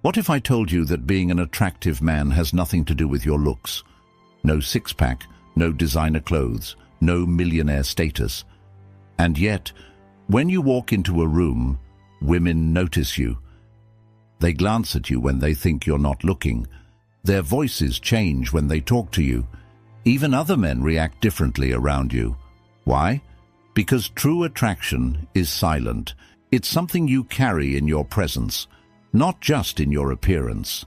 What if I told you that being an attractive man has nothing to do with your looks? No six-pack, no designer clothes, no millionaire status. And yet, when you walk into a room, women notice you. They glance at you when they think you're not looking. Their voices change when they talk to you. Even other men react differently around you. Why? Because true attraction is silent. It's something you carry in your presence, not just in your appearance.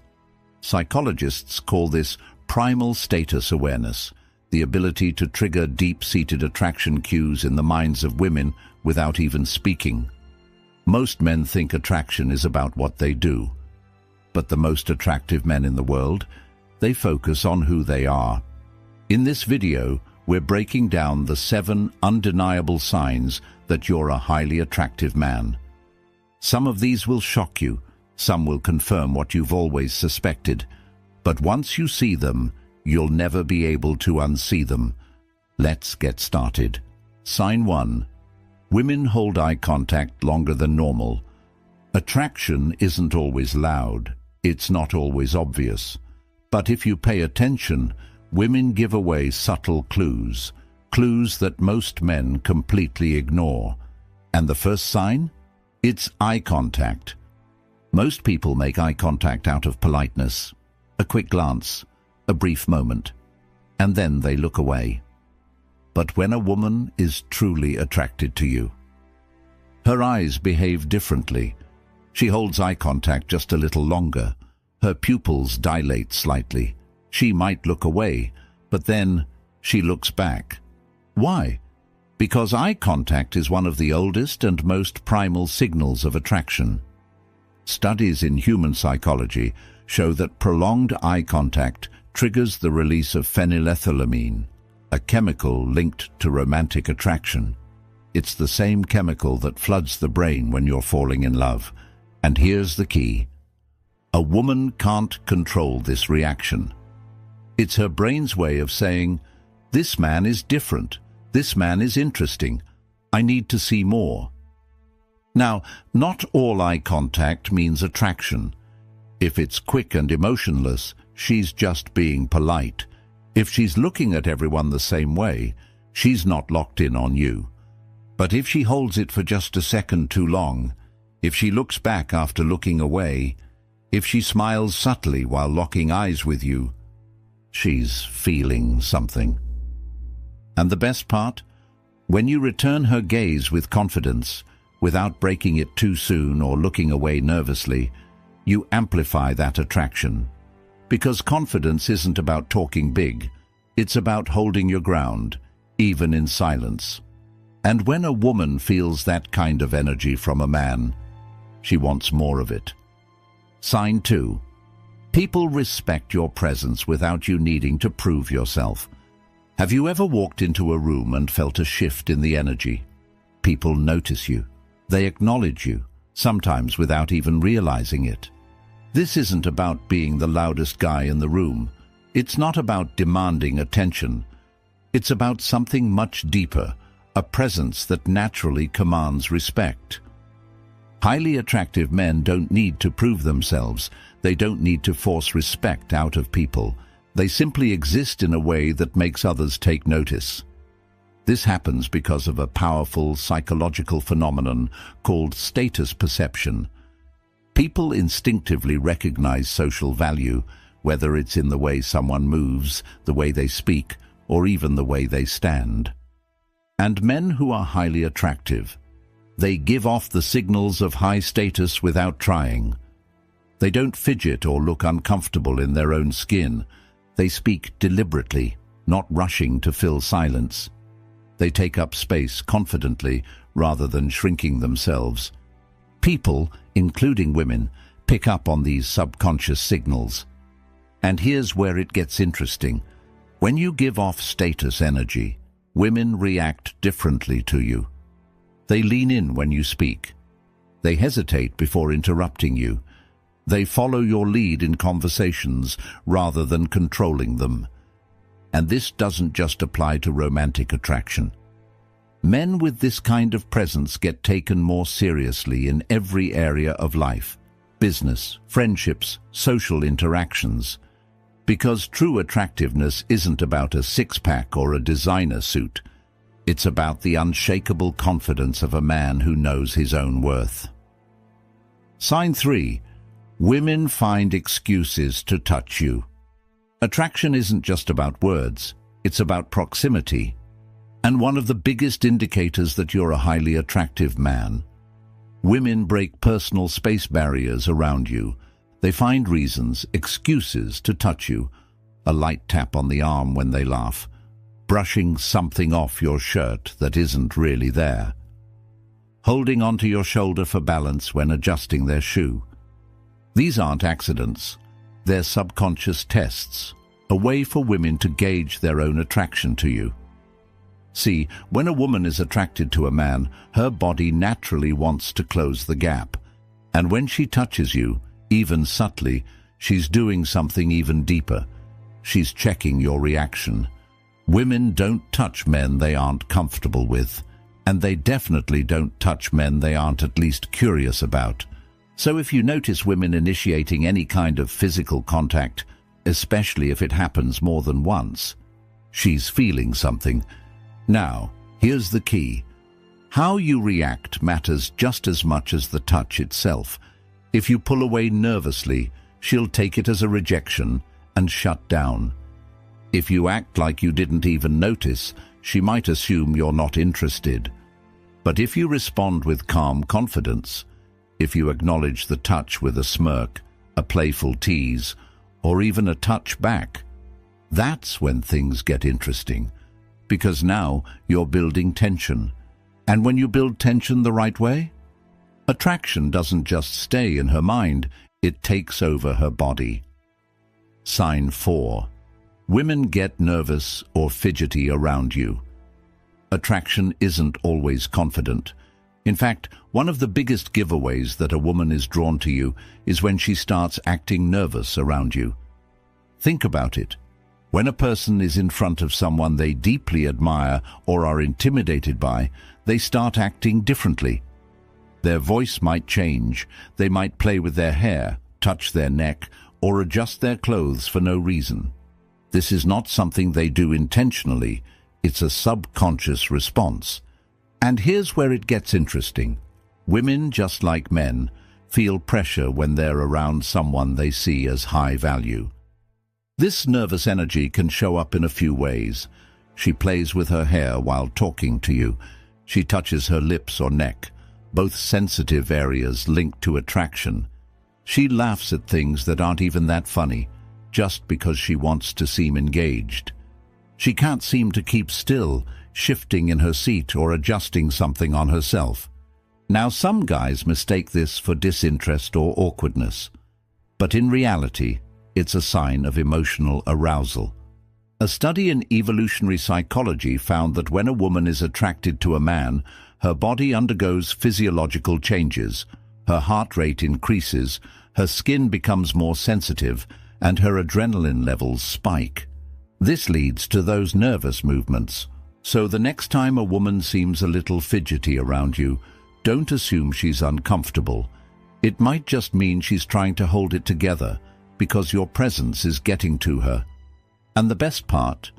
Psychologists call this primal status awareness, the ability to trigger deep-seated attraction cues in the minds of women without even speaking. Most men think attraction is about what they do. But the most attractive men in the world, they focus on who they are. In this video, we're breaking down the 7 undeniable signs that you're a highly attractive man. Some of these will shock you, some will confirm what you've always suspected. But once you see them, you'll never be able to unsee them. Let's get started. Sign 1. Women hold eye contact longer than normal. Attraction isn't always loud. It's not always obvious. But if you pay attention, women give away subtle clues, clues that most men completely ignore. And the first sign? It's eye contact. Most people make eye contact out of politeness. A quick glance, a brief moment, and then they look away. But when a woman is truly attracted to you, her eyes behave differently. She holds eye contact just a little longer. Her pupils dilate slightly. She might look away, but then she looks back. Why? Because eye contact is one of the oldest and most primal signals of attraction. Studies in human psychology show that prolonged eye contact triggers the release of phenylethylamine, a chemical linked to romantic attraction. It's the same chemical that floods the brain when you're falling in love. And here's the key. A woman can't control this reaction. It's her brain's way of saying, "This man is different. This man is interesting. I need to see more." Now, not all eye contact means attraction. If it's quick and emotionless, she's just being polite. If she's looking at everyone the same way, she's not locked in on you. But if she holds it for just a second too long, if she looks back after looking away, if she smiles subtly while locking eyes with you, she's feeling something. And the best part? When you return her gaze with confidence, without breaking it too soon or looking away nervously, you amplify that attraction. Because confidence isn't about talking big, it's about holding your ground, even in silence. And when a woman feels that kind of energy from a man, she wants more of it. Sign 2. People respect your presence without you needing to prove yourself. Have you ever walked into a room and felt a shift in the energy? People notice you. They acknowledge you, sometimes without even realizing it. This isn't about being the loudest guy in the room. It's not about demanding attention. It's about something much deeper, a presence that naturally commands respect. Highly attractive men don't need to prove themselves. They don't need to force respect out of people. They simply exist in a way that makes others take notice. This happens because of a powerful psychological phenomenon called status perception. People instinctively recognize social value, whether it's in the way someone moves, the way they speak, or even the way they stand. And men who are highly attractive, they give off the signals of high status without trying. They don't fidget or look uncomfortable in their own skin. They speak deliberately, not rushing to fill silence. They take up space confidently rather than shrinking themselves. People, including women, pick up on these subconscious signals. And here's where it gets interesting. When you give off status energy, women react differently to you. They lean in when you speak. They hesitate before interrupting you. They follow your lead in conversations rather than controlling them. And this doesn't just apply to romantic attraction. Men with this kind of presence get taken more seriously in every area of life. business, friendships, social interactions. Because true attractiveness isn't about a six-pack or a designer suit. It's about the unshakable confidence of a man who knows his own worth. Sign 3. Women find excuses to touch you. Attraction isn't just about words, it's about proximity. And one of the biggest indicators that you're a highly attractive man. Women break personal space barriers around you. They find reasons, excuses to touch you. A light tap on the arm when they laugh. Brushing something off your shirt that isn't really there. Holding onto your shoulder for balance when adjusting their shoe. These aren't accidents. They're subconscious tests, a way for women to gauge their own attraction to you. See, when a woman is attracted to a man, her body naturally wants to close the gap. And when she touches you, even subtly, she's doing something even deeper. She's checking your reaction. Women don't touch men they aren't comfortable with, and they definitely don't touch men they aren't at least curious about. So if you notice women initiating any kind of physical contact, especially if it happens more than once, she's feeling something. Now, here's the key. How you react matters just as much as the touch itself. If you pull away nervously, she'll take it as a rejection and shut down. If you act like you didn't even notice, she might assume you're not interested. But if you respond with calm confidence, if you acknowledge the touch with a smirk, a playful tease, or even a touch back, that's when things get interesting. Because now you're building tension. And when you build tension the right way, attraction doesn't just stay in her mind, it takes over her body. Sign 4. Women get nervous or fidgety around you. Attraction isn't always confident. In fact, one of the biggest giveaways that a woman is drawn to you is when she starts acting nervous around you. Think about it. When a person is in front of someone they deeply admire or are intimidated by, they start acting differently. Their voice might change, they might play with their hair, touch their neck, or adjust their clothes for no reason. This is not something they do intentionally, it's a subconscious response. And here's where it gets interesting. Women, just like men, feel pressure when they're around someone they see as high value. This nervous energy can show up in a few ways. She plays with her hair while talking to you. She touches her lips or neck, both sensitive areas linked to attraction. She laughs at things that aren't even that funny, just because she wants to seem engaged. She can't seem to keep still, shifting in her seat or adjusting something on herself. Now, some guys mistake this for disinterest or awkwardness, but in reality, it's a sign of emotional arousal. A study in evolutionary psychology found that when a woman is attracted to a man, her body undergoes physiological changes. Her heart rate increases, her skin becomes more sensitive, and her adrenaline levels spike. This leads to those nervous movements. So the next time a woman seems a little fidgety around you, don't assume she's uncomfortable. It might just mean she's trying to hold it together, because your presence is getting to her. And the best part,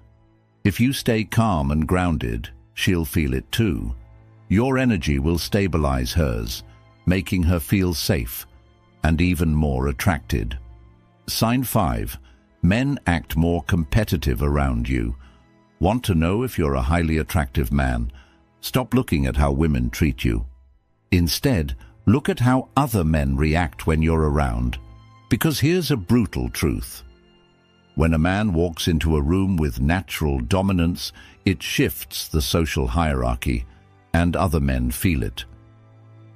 if you stay calm and grounded, she'll feel it too. Your energy will stabilize hers, making her feel safe and even more attracted. Sign 5. Men act more competitive around you. Want to know if you're a highly attractive man? Stop looking at how women treat you. Instead, look at how other men react when you're around. Because here's a brutal truth. When a man walks into a room with natural dominance, it shifts the social hierarchy, and other men feel it.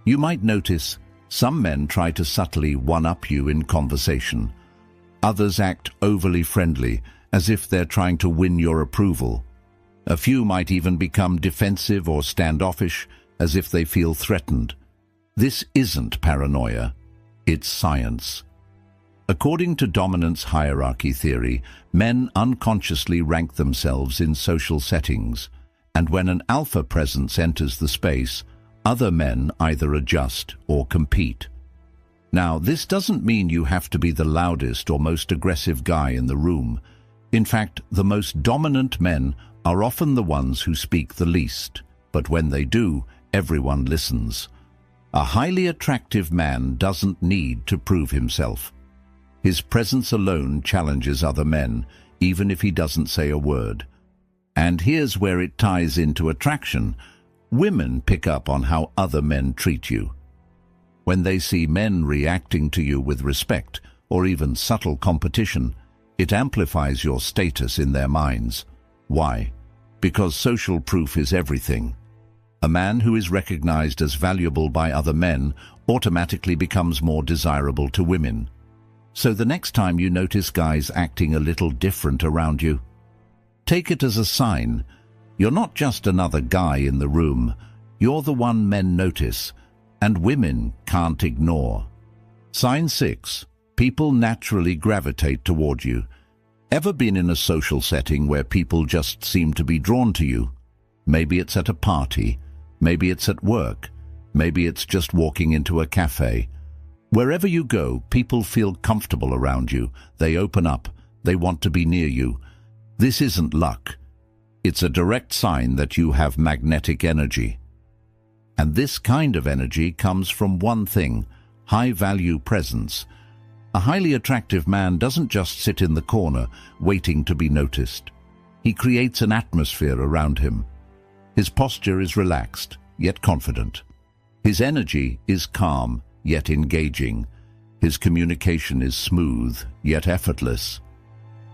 You might notice some men try to subtly one-up you in conversation. Others act overly friendly, as if they're trying to win your approval. A few might even become defensive or standoffish, as if they feel threatened. This isn't paranoia, it's science. According to dominance hierarchy theory, men unconsciously rank themselves in social settings, and when an alpha presence enters the space, other men either adjust or compete. Now, this doesn't mean you have to be the loudest or most aggressive guy in the room. In fact, the most dominant men are often the ones who speak the least, but when they do, everyone listens. A highly attractive man doesn't need to prove himself. His presence alone challenges other men, even if he doesn't say a word. And here's where it ties into attraction. Women pick up on how other men treat you. When they see men reacting to you with respect, or even subtle competition, it amplifies your status in their minds. Why? Because social proof is everything. A man who is recognized as valuable by other men automatically becomes more desirable to women. So the next time you notice guys acting a little different around you, take it as a sign. You're not just another guy in the room. You're the one men notice, and women can't ignore. Sign 6. People naturally gravitate toward you. Ever been in a social setting where people just seem to be drawn to you? Maybe it's at a party, maybe it's at work, maybe it's just walking into a cafe. Wherever you go, people feel comfortable around you. They open up. They want to be near you. This isn't luck. It's a direct sign that you have magnetic energy. And this kind of energy comes from one thing: high-value presence. A highly attractive man doesn't just sit in the corner, waiting to be noticed. He creates an atmosphere around him. His posture is relaxed, yet confident. His energy is calm, yet engaging. His communication is smooth, yet effortless.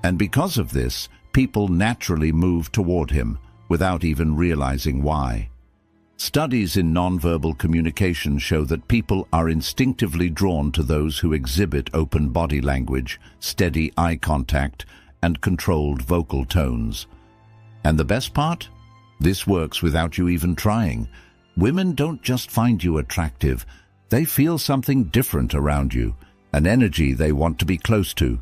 And because of this, people naturally move toward him, without even realizing why. Studies in nonverbal communication show that people are instinctively drawn to those who exhibit open body language, steady eye contact, and controlled vocal tones. And the best part? This works without you even trying. Women don't just find you attractive. They feel something different around you, an energy they want to be close to.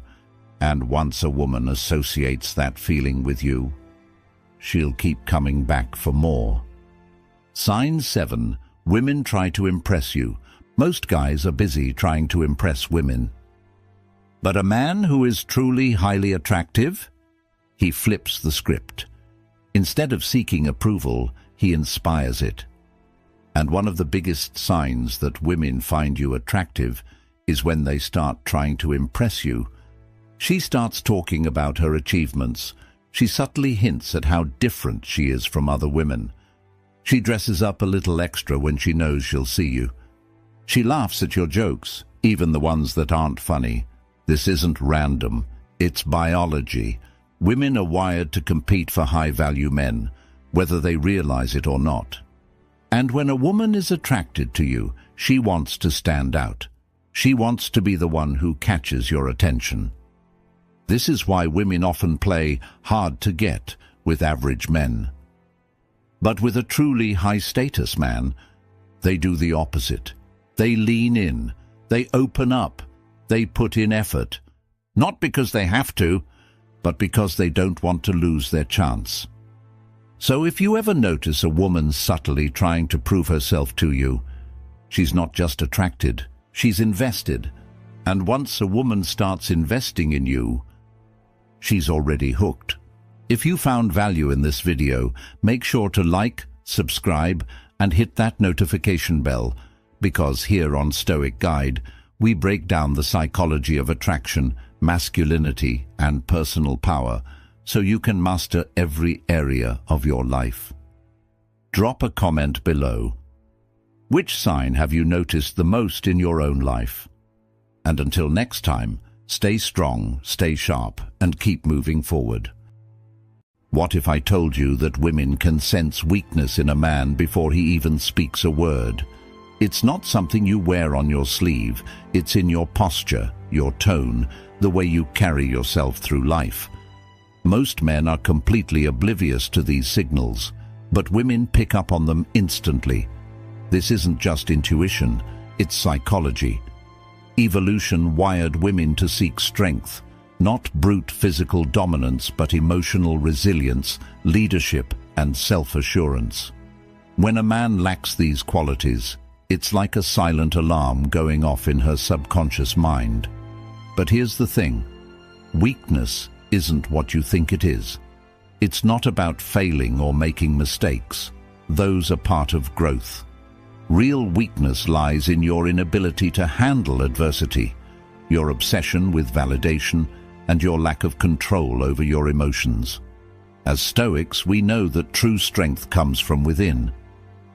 And once a woman associates that feeling with you, she'll keep coming back for more. Sign 7. Women try to impress you. Most guys are busy trying to impress women. But a man who is truly highly attractive, he flips the script. Instead of seeking approval, he inspires it. And one of the biggest signs that women find you attractive is when they start trying to impress you. She starts talking about her achievements. She subtly hints at how different she is from other women. She dresses up a little extra when she knows she'll see you. She laughs at your jokes, even the ones that aren't funny. This isn't random. It's biology. Women are wired to compete for high-value men, whether they realize it or not. And when a woman is attracted to you, she wants to stand out. She wants to be the one who catches your attention. This is why women often play hard to get with average men. But with a truly high-status man, they do the opposite. They lean in, they open up, they put in effort. Not because they have to, but because they don't want to lose their chance. So if you ever notice a woman subtly trying to prove herself to you, she's not just attracted, she's invested. And once a woman starts investing in you, she's already hooked. If you found value in this video, make sure to like, subscribe, and hit that notification bell, because here on Stoic Guide, we break down the psychology of attraction, masculinity, and personal power, so you can master every area of your life. Drop a comment below. Which sign have you noticed the most in your own life? And until next time, stay strong, stay sharp, and keep moving forward. What if I told you that women can sense weakness in a man before he even speaks a word? It's not something you wear on your sleeve. It's in your posture, your tone, the way you carry yourself through life. Most men are completely oblivious to these signals, but women pick up on them instantly. This isn't just intuition, it's psychology. Evolution wired women to seek strength, not brute physical dominance, but emotional resilience, leadership, and self-assurance. When a man lacks these qualities, It's like a silent alarm going off in her subconscious mind. But here's the thing. Weakness isn't what you think it is. It's not about failing or making mistakes. Those are part of growth. Real weakness lies in your inability to handle adversity, your obsession with validation, and your lack of control over your emotions. As Stoics, we know that true strength comes from within.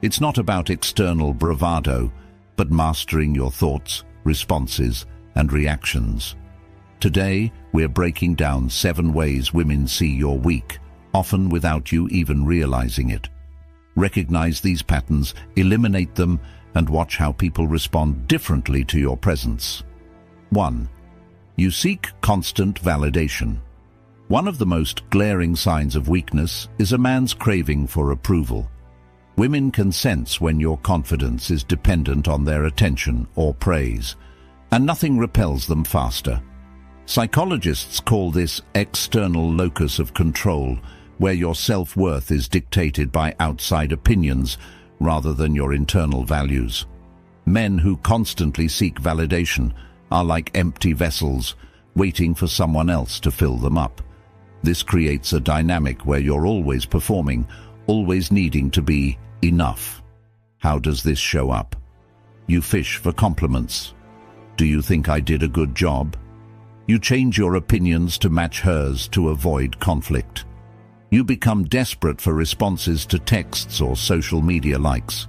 It's not about external bravado, but mastering your thoughts, responses, and reactions. Today, we're breaking down 7 ways women see you're weak, often without you even realizing it. Recognize these patterns, eliminate them, and watch how people respond differently to your presence. 1. You seek constant validation. One of the most glaring signs of weakness is a man's craving for approval. Women can sense when your confidence is dependent on their attention or praise, and nothing repels them faster. Psychologists call this external locus of control, where your self-worth is dictated by outside opinions rather than your internal values. Men who constantly seek validation are like empty vessels, waiting for someone else to fill them up. This creates a dynamic where you're always performing, always needing to be enough. How does this show up? You fish for compliments. Do you think I did a good job? You change your opinions to match hers to avoid conflict. You become desperate for responses to texts or social media likes.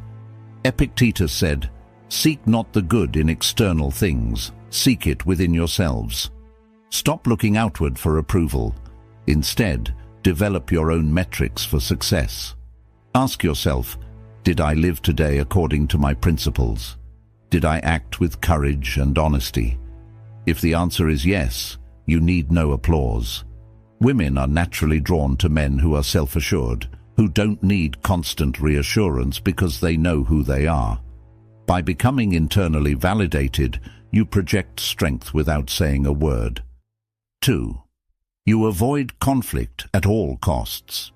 Epictetus said, "Seek not the good in external things, seek it within yourselves." Stop looking outward for approval. Instead, develop your own metrics for success. Ask yourself, did I live today according to my principles? Did I act with courage and honesty? If the answer is yes, you need no applause. Women are naturally drawn to men who are self-assured, who don't need constant reassurance because they know who they are. By becoming internally validated, you project strength without saying a word. 2. You avoid conflict at all costs.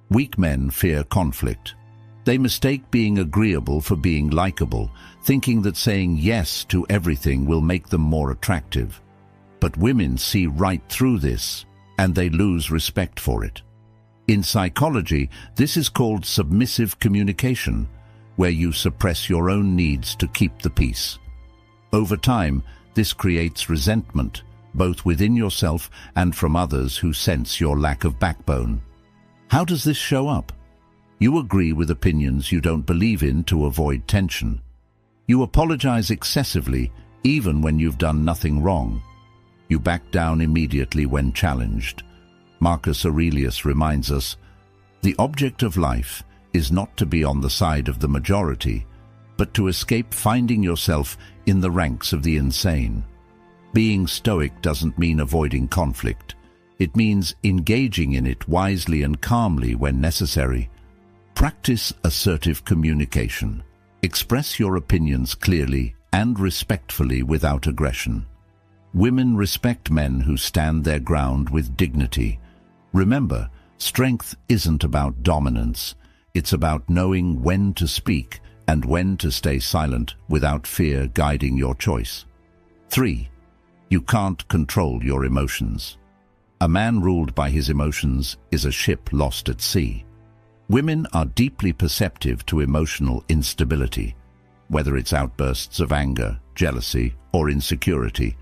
Weak men fear conflict. They mistake being agreeable for being likable, thinking that saying yes to everything will make them more attractive. But women see right through this, and they lose respect for it. In psychology, this is called submissive communication, where you suppress your own needs to keep the peace. Over time, this creates resentment, both within yourself and from others who sense your lack of backbone. How does this show up? You agree with opinions you don't believe in to avoid tension. You apologize excessively, even when you've done nothing wrong. You back down immediately when challenged. Marcus Aurelius reminds us, "The object of life is not to be on the side of the majority, but to escape finding yourself in the ranks of the insane." Being stoic doesn't mean avoiding conflict. It means engaging in it wisely and calmly when necessary. Practice assertive communication. Express your opinions clearly and respectfully without aggression. Women respect men who stand their ground with dignity. Remember, strength isn't about dominance. It's about knowing when to speak and when to stay silent without fear guiding your choice. 3. You can't control your emotions. A man ruled by his emotions is a ship lost at sea. Women are deeply perceptive to emotional instability, whether it's outbursts of anger, jealousy, or insecurity.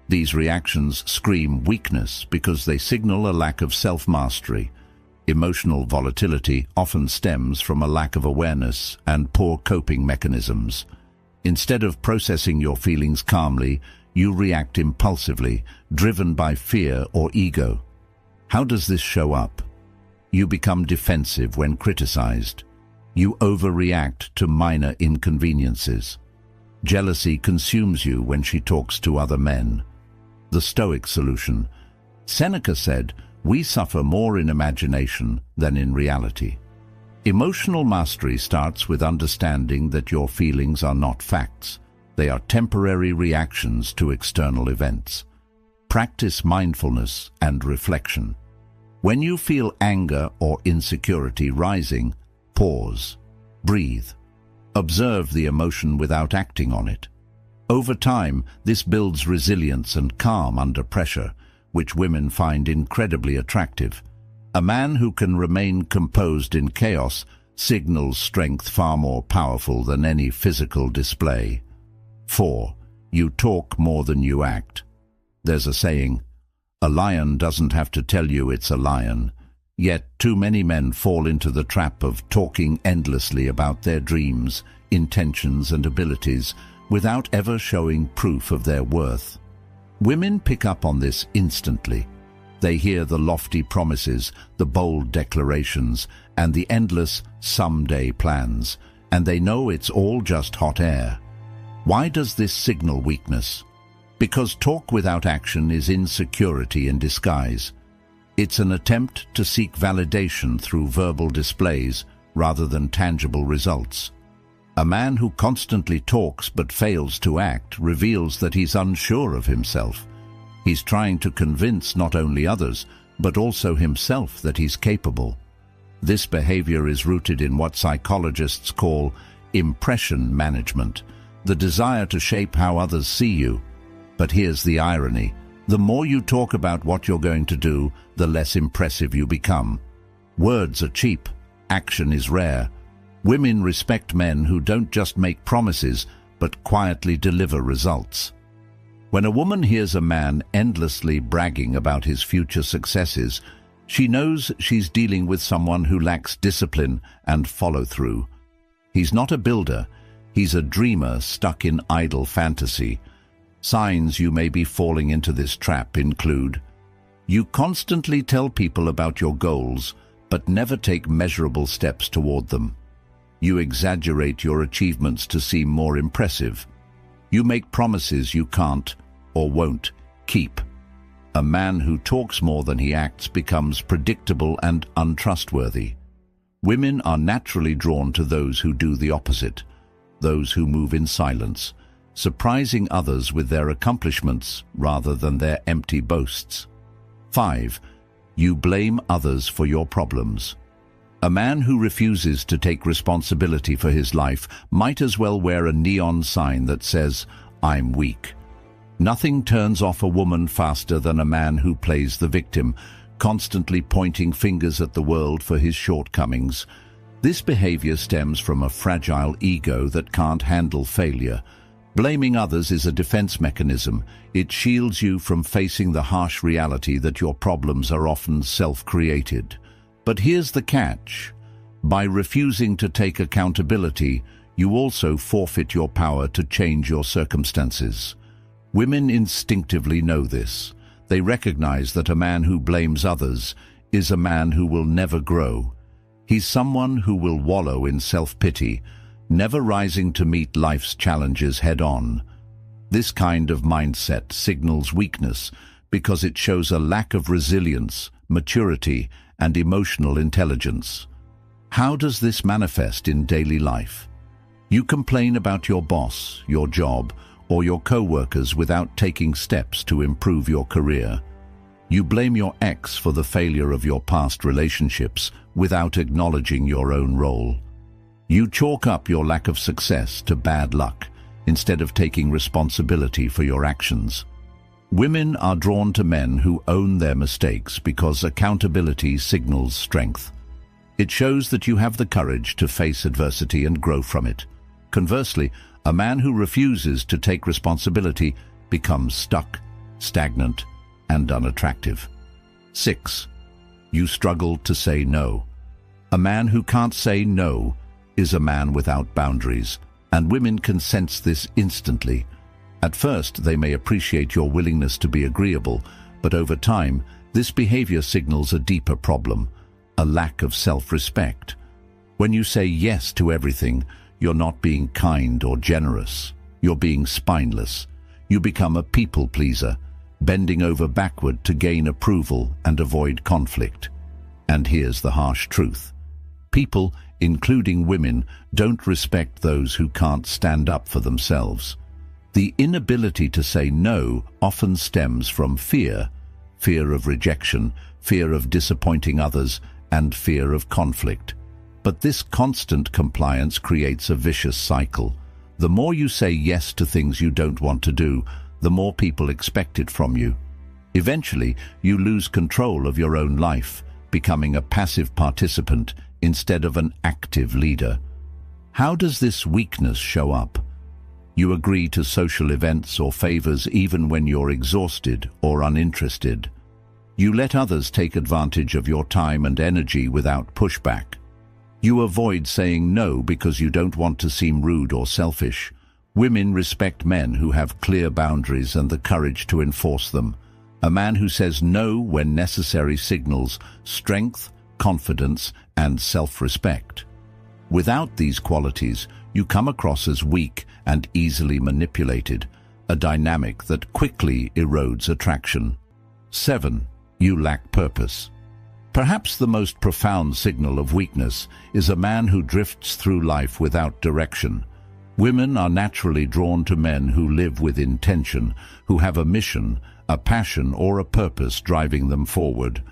These reactions scream weakness because they signal a lack of self-mastery. Emotional volatility often stems from a lack of awareness and poor coping mechanisms. Instead of processing your feelings calmly, you react impulsively, driven by fear or ego. How does this show up? You become defensive when criticized. You overreact to minor inconveniences. Jealousy consumes you when she talks to other men. The Stoic solution. Seneca said, "We suffer more in imagination than in reality." Emotional mastery starts with understanding that your feelings are not facts. They are temporary reactions to external events. Practice mindfulness and reflection. When you feel anger or insecurity rising, pause, breathe. Observe the emotion without acting on it. Over time, this builds resilience and calm under pressure, which women find incredibly attractive. A man who can remain composed in chaos signals strength far more powerful than any physical display. 4. You talk more than you act. There's a saying, "A lion doesn't have to tell you it's a lion." Yet too many men fall into the trap of talking endlessly about their dreams, intentions and abilities without ever showing proof of their worth. Women pick up on this instantly. They hear the lofty promises, the bold declarations, and the endless someday plans, and they know it's all just hot air. Why does this signal weakness? Because talk without action is insecurity in disguise. It's an attempt to seek validation through verbal displays rather than tangible results. A man who constantly talks but fails to act reveals that he's unsure of himself. He's trying to convince not only others, but also himself that he's capable. This behavior is rooted in what psychologists call impression management, the desire to shape how others see you. But here's the irony. The more you talk about what you're going to do, the less impressive you become. Words are cheap. Action is rare. Women respect men who don't just make promises, but quietly deliver results. When a woman hears a man endlessly bragging about his future successes, she knows she's dealing with someone who lacks discipline and follow-through. He's not a builder. He's a dreamer stuck in idle fantasy. Signs you may be falling into this trap include: you constantly tell people about your goals, but never take measurable steps toward them. You exaggerate your achievements to seem more impressive. You make promises you can't or won't keep. A man who talks more than he acts becomes predictable and untrustworthy. Women are naturally drawn to those who do the opposite, those who move in silence, surprising others with their accomplishments rather than their empty boasts. 5. You blame others for your problems. A man who refuses to take responsibility for his life might as well wear a neon sign that says, "I'm weak." Nothing turns off a woman faster than a man who plays the victim, constantly pointing fingers at the world for his shortcomings. This behavior stems from a fragile ego that can't handle failure. Blaming others is a defense mechanism. It shields you from facing the harsh reality that your problems are often self-created. But here's the catch. By refusing to take accountability, you also forfeit your power to change your circumstances. Women instinctively know this. They recognize that a man who blames others is a man who will never grow. He's someone who will wallow in self-pity, never rising to meet life's challenges head-on. This kind of mindset signals weakness because it shows a lack of resilience, maturity, and emotional intelligence. How does this manifest in daily life? You complain about your boss, your job, or your co-workers without taking steps to improve your career. You blame your ex for the failure of your past relationships without acknowledging your own role. You chalk up your lack of success to bad luck instead of taking responsibility for your actions. Women are drawn to men who own their mistakes because accountability signals strength. It shows that you have the courage to face adversity and grow from it. Conversely, a man who refuses to take responsibility becomes stuck, stagnant, and unattractive. 6. You struggle to say no. A man who can't say no is a man without boundaries, and women can sense this instantly. At first, they may appreciate your willingness to be agreeable, but over time, this behavior signals a deeper problem, a lack of self-respect. When you say yes to everything, you're not being kind or generous. You're being spineless. You become a people pleaser, bending over backward to gain approval and avoid conflict. And here's the harsh truth. People, including women, don't respect those who can't stand up for themselves. The inability to say no often stems from fear of rejection, fear of disappointing others, and fear of conflict. But this constant compliance creates a vicious cycle. The more you say yes to things you don't want to do, the more people expect it from you. Eventually, you lose control of your own life, becoming a passive participant instead of an active leader. How does this weakness show up? You agree to social events or favors even when you're exhausted or uninterested. You let others take advantage of your time and energy without pushback. You avoid saying no because you don't want to seem rude or selfish. Women respect men who have clear boundaries and the courage to enforce them. A man who says no when necessary signals strength, confidence, and self-respect. Without these qualities, you come across as weak and easily manipulated, a dynamic that quickly erodes attraction. 7. You lack purpose. Perhaps the most profound signal of weakness is a man who drifts through life without direction. Women are naturally drawn to men who live with intention, who have a mission, a passion, or a purpose driving them forward.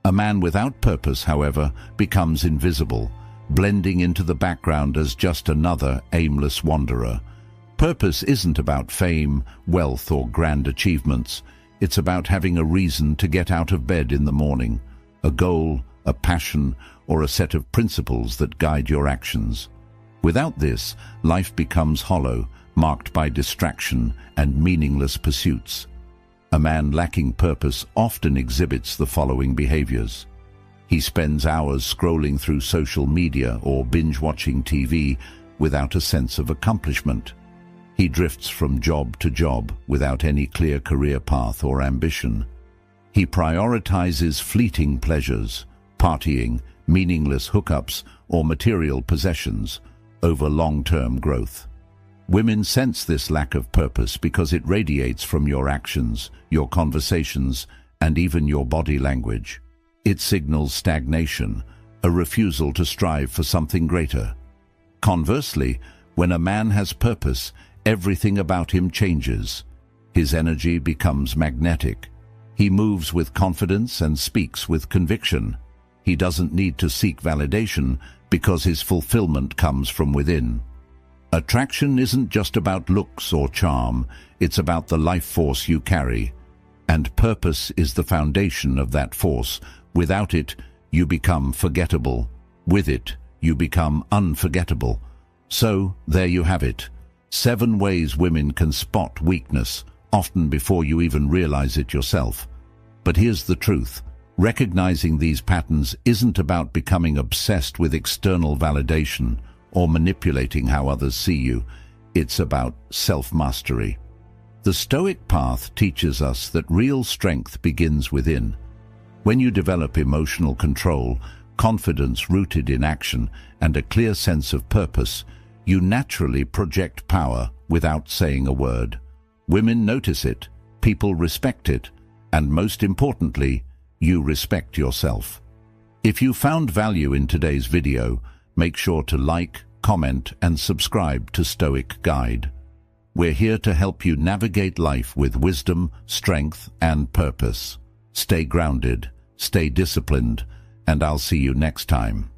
A man without purpose, however, becomes invisible, blending into the background as just another aimless wanderer. Purpose isn't about fame, wealth, or grand achievements. It's about having a reason to get out of bed in the morning, a goal, a passion, or a set of principles that guide your actions. Without this, life becomes hollow, marked by distraction and meaningless pursuits. A man lacking purpose often exhibits the following behaviors. He spends hours scrolling through social media or binge-watching TV without a sense of accomplishment. He drifts from job to job without any clear career path or ambition. He prioritizes fleeting pleasures, partying, meaningless hookups, or material possessions over long-term growth. Women sense this lack of purpose because it radiates from your actions, your conversations, and even your body language. It signals stagnation, a refusal to strive for something greater. Conversely, when a man has purpose, everything about him changes. His energy becomes magnetic. He moves with confidence and speaks with conviction. He doesn't need to seek validation because his fulfillment comes from within. Attraction isn't just about looks or charm, it's about the life force you carry. And purpose is the foundation of that force. Without it, you become forgettable. With it, you become unforgettable. So, there you have it. 7 ways women can spot weakness, often before you even realize it yourself. But here's the truth. Recognizing these patterns isn't about becoming obsessed with external validation or manipulating how others see you. It's about self-mastery. The Stoic path teaches us that real strength begins within. When you develop emotional control, confidence rooted in action, and a clear sense of purpose, you naturally project power without saying a word. Women notice it, people respect it, and most importantly, you respect yourself. If you found value in today's video, make sure to like, comment, and subscribe to Stoic Guide. We're here to help you navigate life with wisdom, strength, and purpose. Stay grounded, stay disciplined, and I'll see you next time.